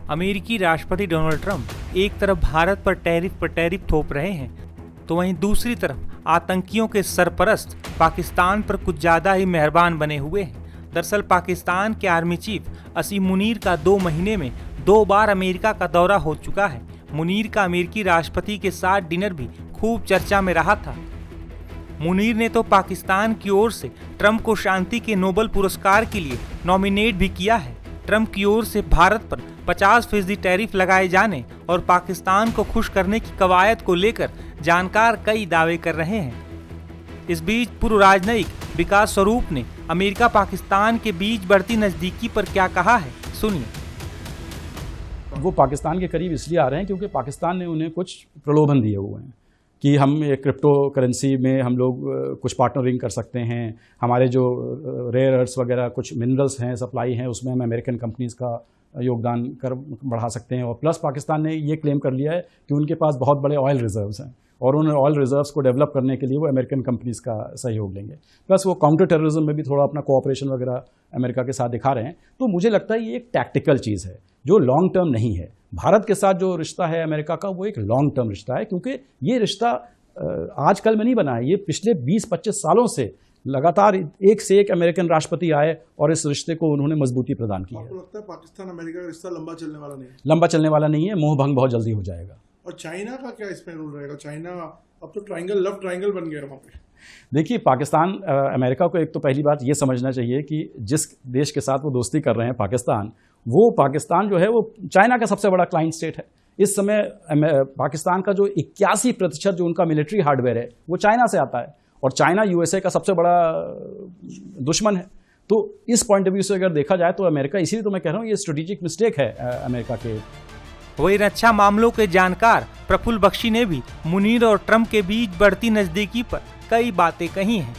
अमेरिकी राष्ट्रपति Donald Trump एक तरफ भारत पर टैरिफ थोप रहे हैं, तो वहीं दूसरी तरफ आतंकियों के सरपरस्त पाकिस्तान पर कुछ ज्यादा ही मेहरबान बने हुए हैं। दरअसल पाकिस्तान के आर्मी चीफ असीम मुनीर का 2 महीने में 2 बार अमेरिका का दौरा हो चुका है। मुनीर का अमेरिकी राष्ट्रपति के साथ डिनर भी खूब चर्चा में रहा था। मुनीर ने तो पाकिस्तान की ओर से ट्रंप को शांति के नोबेल पुरस्कार के लिए नॉमिनेट भी किया है। ट्रंप की ओर से भारत पर 50% टैरिफ लगाए जाने और पाकिस्तान को खुश करने की कवायद को लेकर जानकार कई दावे कर रहे हैं। इस बीच पूर्व राजनयिक विकास स्वरूप ने अमेरिका पाकिस्तान के बीच बढ़ती नजदीकी पर क्या कहा है, सुनिए। वो पाकिस्तान के करीब इसलिए आ रहे हैं क्योंकि पाकिस्तान ने उन्हें कुछ प्रलोभन दिए हुए हैं कि हम क्रिप्टो करेंसी में हम लोग कुछ पार्टनरिंग कर सकते हैं, हमारे जो रेयर अर्थ्स वगैरह कुछ मिनरल्स हैं, सप्लाई हैं, उसमें हम अमेरिकन कंपनीज का योगदान कर बढ़ा सकते हैं। और प्लस पाकिस्तान ने ये क्लेम कर लिया है कि उनके पास बहुत बड़े ऑयल रिजर्व्स हैं और उन ऑयल रिजर्व्स को डेवलप करने के लिए वो अमेरिकन कंपनीज का सहयोग लेंगे। प्लस वो काउंटर टेररिज्म में भी थोड़ा अपना कोऑपरेशन वगैरह अमेरिका के साथ दिखा रहे हैं। तो मुझे लगता है ये एक टैक्टिकल चीज़ है जो लॉन्ग टर्म नहीं है। भारत के साथ जो रिश्ता है अमेरिका का, वो एक लॉन्ग टर्म रिश्ता है, क्योंकि ये रिश्ता आजकल में नहीं बना है। ये पिछले 20-25 सालों से लगातार एक से एक अमेरिकन राष्ट्रपति आए और इस रिश्ते को उन्होंने मजबूती प्रदान की है। आपको लगता है पाकिस्तान अमेरिका का रिश्ता लंबा चलने वाला नहीं है? लंबा चलने वाला नहीं है, मोह भंग बहुत जल्दी हो जाएगा। और चाइना का क्या इसमें रोल रहेगा? चाइना अब तो ट्रायंगल, लव ट्रायंगल बन गया वहाँ पे। देखिए, पाकिस्तान अमेरिका को एक तो पहली बात ये समझना चाहिए कि जिस देश के साथ वो दोस्ती कर रहे हैं पाकिस्तान, वो पाकिस्तान जो है वो चाइना का सबसे बड़ा क्लाइंट स्टेट है। इस समय पाकिस्तान का जो 81% जो उनका मिलिट्री हार्डवेयर है वो चाइना से आता है और चाइना यूएसए का सबसे बड़ा दुश्मन है। तो इस पॉइंट ऑफ व्यू से अगर देखा जाए तो अमेरिका, इसीलिए तो मैं कह रहा हूँ ये स्ट्रेटेजिक मिस्टेक है अमेरिका के। वही रक्षा मामलों के जानकार प्रफुल्ल बख्शी ने भी मुनीर और ट्रंप के बीच बढ़ती नजदीकी पर कई बातें कही हैं।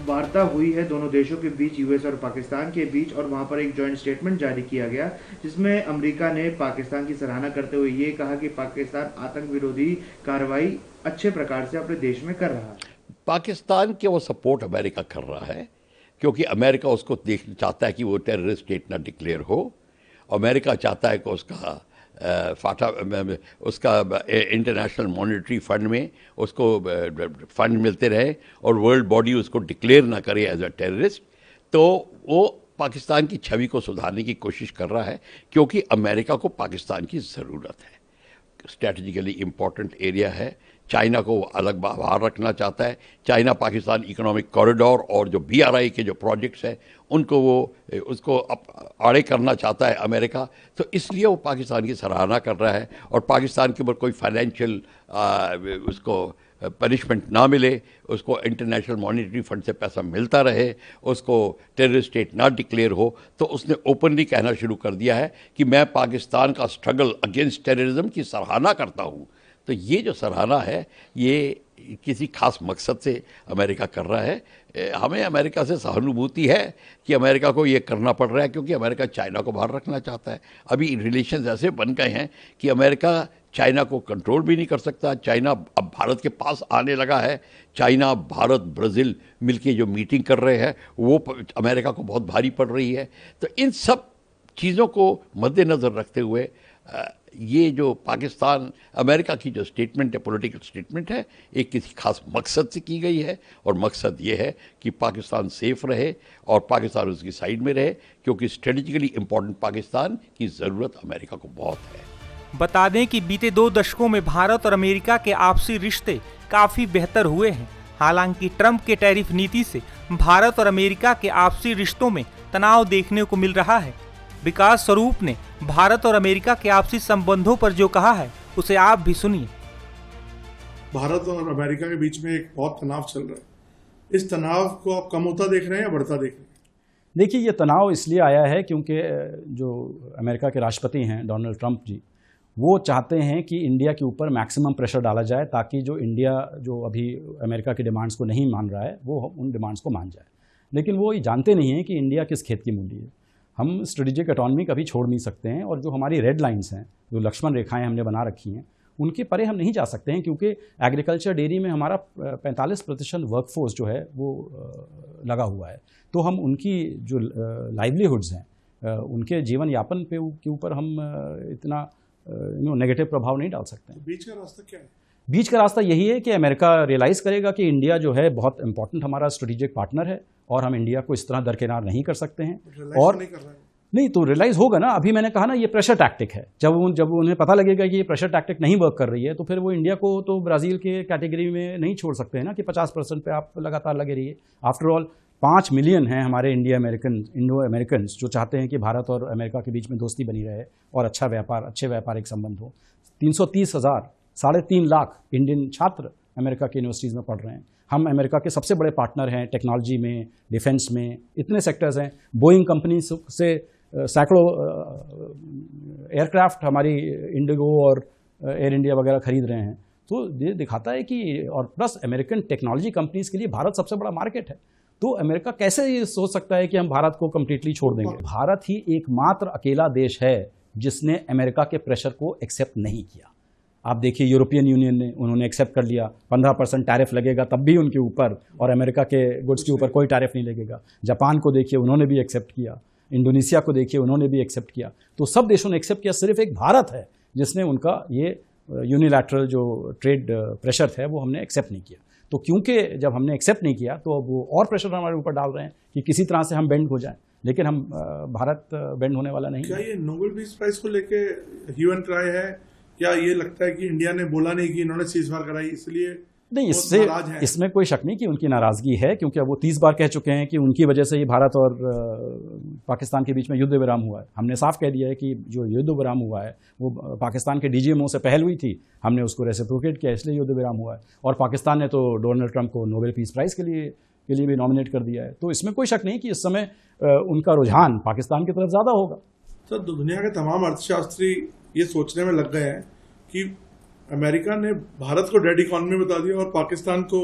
वार्ता हुई है दोनों देशों के बीच, यूएस और पाकिस्तान के बीच, और वहां पर एक जॉइंट स्टेटमेंट जारी किया गया जिसमें अमेरिका ने पाकिस्तान की सराहना करते हुए ये कहा कि पाकिस्तान आतंक विरोधी कार्रवाई अच्छे प्रकार से अपने देश में कर रहा है। पाकिस्तान के वो सपोर्ट अमेरिका कर रहा है क्योंकि अमेरिका उसको देखना चाहता है कि वो टेररिस्ट स्टेट ना डिक्लेयर हो। अमेरिका चाहता है कि उसका इंटरनेशनल मॉनेटरी फंड में उसको फंड मिलते रहे और वर्ल्ड बॉडी उसको डिक्लेयर ना करे एज अ टेररिस्ट। तो वो पाकिस्तान की छवि को सुधारने की कोशिश कर रहा है क्योंकि अमेरिका को पाकिस्तान की ज़रूरत है। स्ट्रैटेजिकली इम्पॉर्टेंट एरिया है। चाइना को अलग बाहर रखना चाहता है। चाइना पाकिस्तान इकोनॉमिक कॉरिडोर और जो BRI के जो प्रोजेक्ट्स हैं उनको उसको आड़े करना चाहता है अमेरिका। तो इसलिए वो पाकिस्तान की सराहना कर रहा है और पाकिस्तान के ऊपर कोई फाइनेंशियल उसको पनिशमेंट ना मिले, उसको इंटरनेशनल मॉनेटरी फंड से पैसा मिलता रहे, उसको टेररिस्ट स्टेट ना डिक्लेयर हो। तो उसने ओपनली कहना शुरू कर दिया है कि मैं पाकिस्तान का स्ट्रगल अगेंस्ट टेररिज्म की सराहना करता हूँ। तो ये जो सराहना है ये किसी खास मकसद से अमेरिका कर रहा है। हमें अमेरिका से सहानुभूति है कि अमेरिका को ये करना पड़ रहा है क्योंकि अमेरिका चाइना को बाहर रखना चाहता है। अभी रिलेशंस ऐसे बन गए हैं कि अमेरिका चाइना को कंट्रोल भी नहीं कर सकता। चाइना अब भारत के पास आने लगा है। चाइना, भारत, ब्राज़ील मिलके जो मीटिंग कर रहे हैं वो अमेरिका को बहुत भारी पड़ रही है। तो इन सब चीज़ों को मद्देनज़र रखते हुए ये जो पाकिस्तान अमेरिका की जो स्टेटमेंट है, पॉलिटिकल स्टेटमेंट है, एक किसी खास मकसद से की गई है और मकसद ये है कि पाकिस्तान सेफ रहे और पाकिस्तान उसकी साइड में रहे क्योंकि स्ट्रेटेजिकली इम्पॉर्टेंट पाकिस्तान की ज़रूरत अमेरिका को बहुत है। बता दें कि बीते 2 दशकों में भारत और अमेरिका के आपसी रिश्ते काफ़ी बेहतर हुए हैं। हालांकि ट्रंप के टैरिफ नीति से भारत और अमेरिका के आपसी रिश्तों में तनाव देखने को मिल रहा है। विकास स्वरूप ने भारत और अमेरिका के आपसी संबंधों पर जो कहा है उसे आप भी सुनिए। भारत और अमेरिका के बीच में एक बहुत तनाव चल रहा है। इस तनाव को आप कम होता देख रहे हैं या बढ़ता देख रहे हैं? देखिए, ये तनाव इसलिए आया है क्योंकि जो अमेरिका के राष्ट्रपति हैं डोनाल्ड ट्रंप जी, वो चाहते हैं कि इंडिया के ऊपर मैक्सिमम प्रेशर डाला जाए ताकि जो इंडिया जो अभी अमेरिका की डिमांड्स को नहीं मान रहा है वो उन डिमांड्स को मान जाए। लेकिन वो ये जानते नहीं हैं कि इंडिया किस खेत की मूली है। हम स्ट्रेटेजिक ऑटोनॉमी कभी छोड़ नहीं सकते हैं और जो हमारी रेड लाइंस हैं, जो लक्ष्मण रेखाएं हमने बना रखी हैं, उनके परे हम नहीं जा सकते हैं क्योंकि एग्रीकल्चर डेयरी में हमारा 45% वर्कफोर्स जो है वो लगा हुआ है। तो हम उनकी जो लाइवलीहुड्स हैं, उनके जीवन यापन के ऊपर हम इतना नेगेटिव प्रभाव नहीं डाल सकते हैं। बीच का रास्ता क्या है? बीच का रास्ता यही है कि अमेरिका रियलाइज़ करेगा कि इंडिया जो है बहुत इंपॉर्टेंट हमारा स्ट्रेटेजिक पार्टनर है और हम इंडिया को इस तरह दरकिनार नहीं कर सकते हैं। और नहीं कर रहा है। नहीं तो रियलाइज़ होगा ना, अभी मैंने कहा ना ये प्रेशर टैक्टिक है। जब उन्हें पता लगेगा कि ये प्रेशर टैक्टिक नहीं वर्क कर रही है तो फिर वो इंडिया को तो ब्राज़ील के कैटेगरी में नहीं छोड़ सकते हैं ना कि 50% पे आप लगातार लगे रहिए। आफ्टर ऑल 5 मिलियन हैं हमारे इंडो अमेरिकन्स जो चाहते हैं कि भारत और अमेरिका के बीच में दोस्ती बनी रहे और अच्छे व्यापारिक संबंध हो। 330,000 3.5 लाख इंडियन छात्र अमेरिका की यूनिवर्सिटीज़ में पढ़ रहे हैं। हम अमेरिका के सबसे बड़े पार्टनर हैं टेक्नोलॉजी में, डिफेंस में, इतने सेक्टर्स हैं। बोइंग कंपनी से सैकड़ों एयरक्राफ्ट हमारी इंडिगो और एयर इंडिया वगैरह खरीद रहे हैं। तो ये दिखाता है कि और प्लस अमेरिकन टेक्नोलॉजी कंपनीज के लिए भारत सबसे बड़ा मार्केट है। तो अमेरिका कैसे ये सोच सकता है कि हम भारत को कम्प्लीटली छोड़ देंगे? भारत ही एकमात्र अकेला देश है जिसने अमेरिका के प्रेशर को एक्सेप्ट नहीं किया। आप देखिए यूरोपियन यूनियन ने, उन्होंने एक्सेप्ट कर लिया 15% टैरिफ लगेगा तब भी उनके ऊपर, और अमेरिका के गुड्स के ऊपर कोई टैरिफ नहीं लगेगा। जापान को देखिए, उन्होंने भी एक्सेप्ट किया। इंडोनेशिया को देखिए, उन्होंने भी एक्सेप्ट किया। तो सब देशों ने एक्सेप्ट किया, सिर्फ एक भारत है जिसने उनका ये यूनिलैटरल जो ट्रेड प्रेशर है वो हमने एक्सेप्ट नहीं किया। तो क्योंकि जब हमने एक्सेप्ट नहीं किया तो अब वो और प्रेशर हमारे ऊपर डाल रहे हैं कि किसी तरह से हम बेंड हो जाएं, लेकिन हम भारत बेंड होने वाला नहीं। क्या ये नोबेल पीस प्राइज को लेके ह्यू एंड ट्राई है? क्या ये लगता है कि इंडिया ने बोला नहीं कि इन्होंने सीजफायर कराई इसलिए नहीं? इसमें कोई शक नहीं कि उनकी नाराजगी है, क्योंकि अब वो 30 बार कह चुके हैं कि उनकी वजह से ही भारत और पाकिस्तान के बीच में युद्ध विराम हुआ है। हमने साफ कह दिया है कि जो युद्ध विराम हुआ है वो पाकिस्तान के डीजीएमओ से पहल हुई थी, हमने उसको रेसिप्रोकेट किया, इसलिए युद्ध विराम हुआ है। और पाकिस्तान ने तो डोनाल्ड ट्रंप को नोबेल पीस प्राइज के लिए भी नॉमिनेट कर दिया है। तो इसमें कोई शक नहीं कि इस समय उनका रुझान पाकिस्तान की तरफ ज़्यादा होगा। सर, दुनिया के तमाम अर्थशास्त्री ये सोचने में लग गए हैं कि अमेरिका ने भारत को डेड इकोनॉमी बता दिया और पाकिस्तान को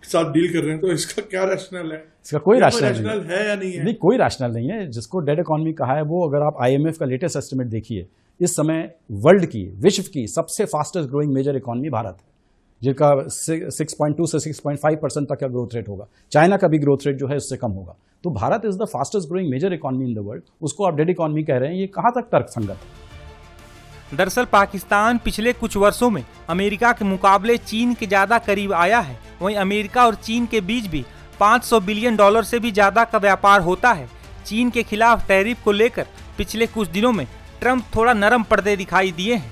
साथ डील कर रहे हैं, तो इसका क्या रैशनल है? इसका कोई रैशनल है या नहीं है? नहीं, कोई रैशनल नहीं है। जिसको डेड इकोनॉमी कहा है वो, अगर आप IMF का लेटेस्ट एस्टिमेट देखिए, इस समय विश्व की सबसे fastest growing major economy Bharat है, जिसका 6.2 से 6.5% तक का ग्रोथ रेट होगा। चाइना का भी ग्रोथ रेट जो है उससे कम होगा। तो Bharat is the fastest growing major economy in the world, उसको आप डेड इकोनॉमी कह रहे हैं, ये कहाँ तक तर्कसंगत है? दरअसल पाकिस्तान पिछले कुछ वर्षों में अमेरिका के मुकाबले चीन के ज़्यादा करीब आया है। वहीं अमेरिका और चीन के बीच भी $500 बिलियन से भी ज़्यादा का व्यापार होता है। चीन के खिलाफ टैरिफ को लेकर पिछले कुछ दिनों में ट्रंप थोड़ा नरम पर्दे दिखाई दिए हैं।